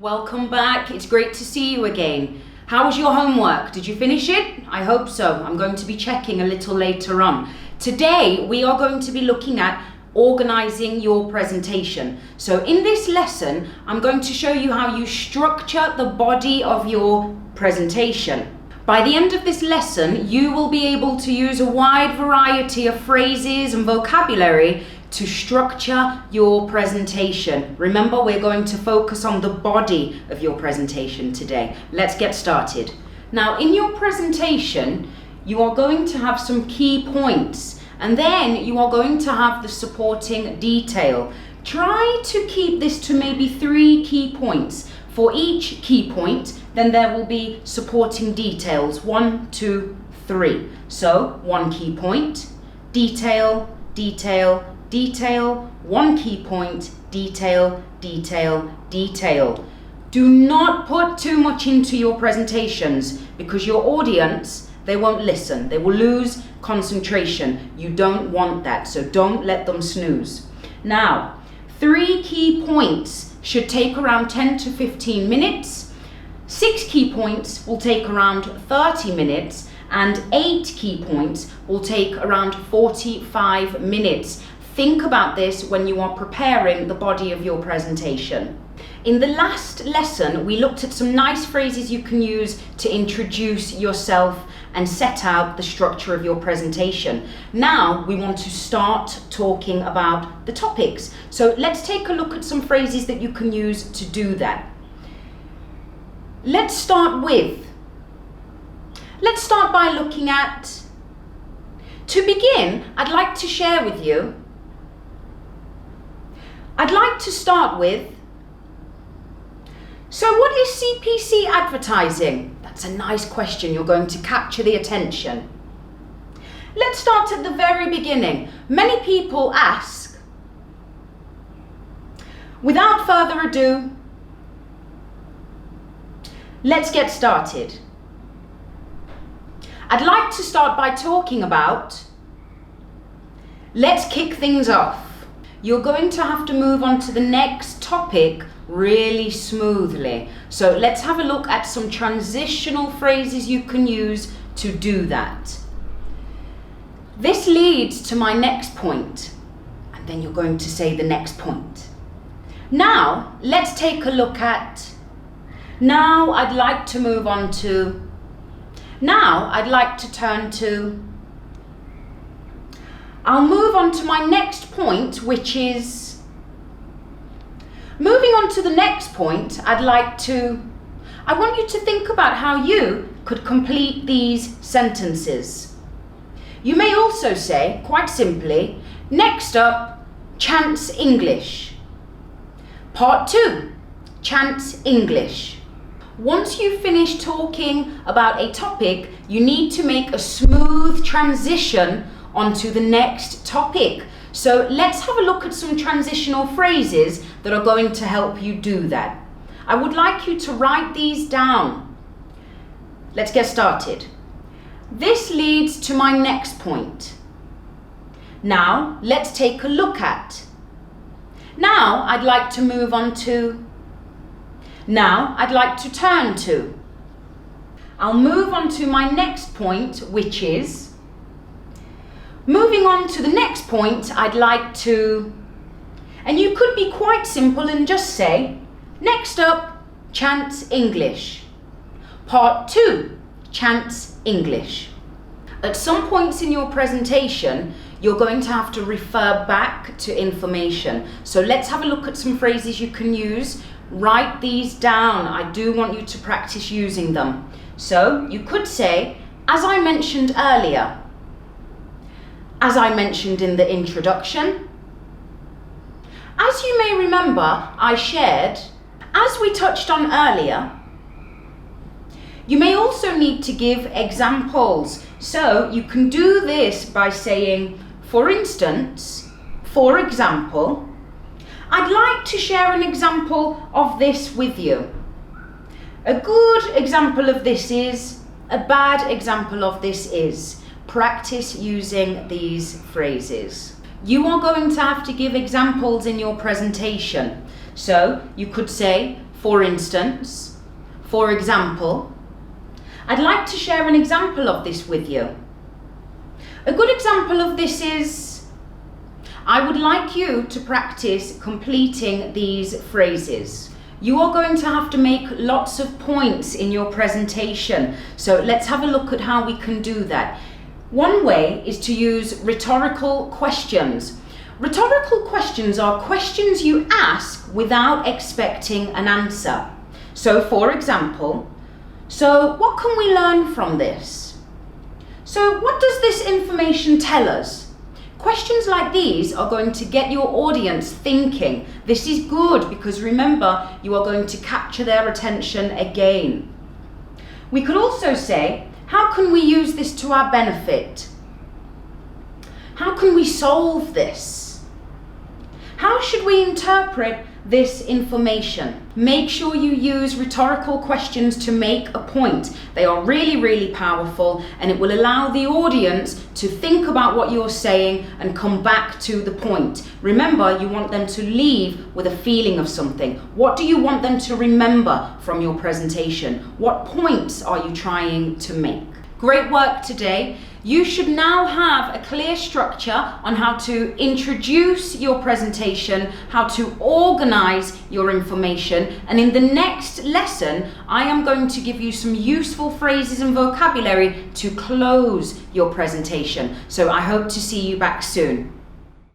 Welcome back. It's great to see you again. How was your homework? Did you finish it? I hope so. I'm going to be checking a little later on. Today, we are going to be looking at organizing your presentation. So in this lesson, I'm going to show you how you structure the body of your presentation. By the end of this lesson, you will be able to use a wide variety of phrases and vocabulary to structure your presentation. Remember, we're going to focus on the body of your presentation today. Let's get started. Now, in your presentation, you are going to have some key points, and then you are going to have the supporting detail. Try to keep this to maybe 3 key points. For each key point, then there will be supporting details, 1, 2, 3. So, 1 key point, detail, detail, detail, 1 key point, detail, detail, detail. Do not put too much into your presentations because your audience, they won't listen. They will lose concentration. You don't want that, so don't let them snooze. Now, 3 key points should take around 10 to 15 minutes. 6 key points will take around 30 minutes, and 8 key points will take around 45 minutes. Think about this when you are preparing the body of your presentation. In the last lesson, we looked at some nice phrases you can use to introduce yourself and set out the structure of your presentation. Now we want to start talking about the topics. So let's take a look at some phrases that you can use to do that. Let's start by looking at, to begin, I'd like to share with you, I'd like to start with, so what is CPC advertising? That's a nice question. You're going to capture the attention. Let's start at the very beginning. Many people ask, without further ado, let's get started. I'd like to start by talking about, let's kick things off. You're going to have to move on to the next topic really smoothly. So let's have a look at some transitional phrases you can use to do that. This leads to my next point, and then you're going to say the next point. Now, let's take a look at, now I'd like to move on to, now I'd like to turn to, I'll move on to my next point, which is, moving on to the next point, I want you to think about how you could complete these sentences. You may also say, quite simply, next up, chance English. Part 2, chance English. Once you finish talking about a topic, you need to make a smooth transition onto the next topic. So let's have a look at some transitional phrases that are going to help you do that. I would like you to write these down. Let's get started. This leads to my next point. Now, let's take a look at. Now, I'd like to move on to. Now, I'd like to turn to. I'll move on to my next point, which is, moving on to the next point, I'd like to, and you could be quite simple and just say, next up, chance English. Part 2, chance English. At some points in your presentation, you're going to have to refer back to information. So let's have a look at some phrases you can use. Write these down. I do want you to practice using them. So you could say, as I mentioned earlier, as I mentioned in the introduction. As you may remember, I shared, as we touched on earlier, you may also need to give examples. So you can do this by saying, for instance, for example, I'd like to share an example of this with you. A good example of this is, a bad example of this is. Practice using these phrases. You are going to have to give examples in your presentation. So you could say, for instance, for example. I'd like to share an example of this with you. A good example of this is, I would like you to practice completing these phrases. You are going to have to make lots of points in your presentation. So let's have a look at how we can do that. One way is to use rhetorical questions. Rhetorical questions are questions you ask without expecting an answer. So for example, so what can we learn from this? So what does this information tell us? Questions like these are going to get your audience thinking. This is good because remember, you are going to capture their attention again. We could also say, how can we use this to our benefit? How can we solve this? How should we interpret this information? Make sure you use rhetorical questions to make a point. They are really, really powerful, and it will allow the audience to think about what you're saying and come back to the point. Remember, you want them to leave with a feeling of something. What do you want them to remember from your presentation? What points are you trying to make? Great work today. You should now have a clear structure on how to introduce your presentation, how to organize your information, and in the next lesson, I am going to give you some useful phrases and vocabulary to close your presentation. So I hope to see you back soon.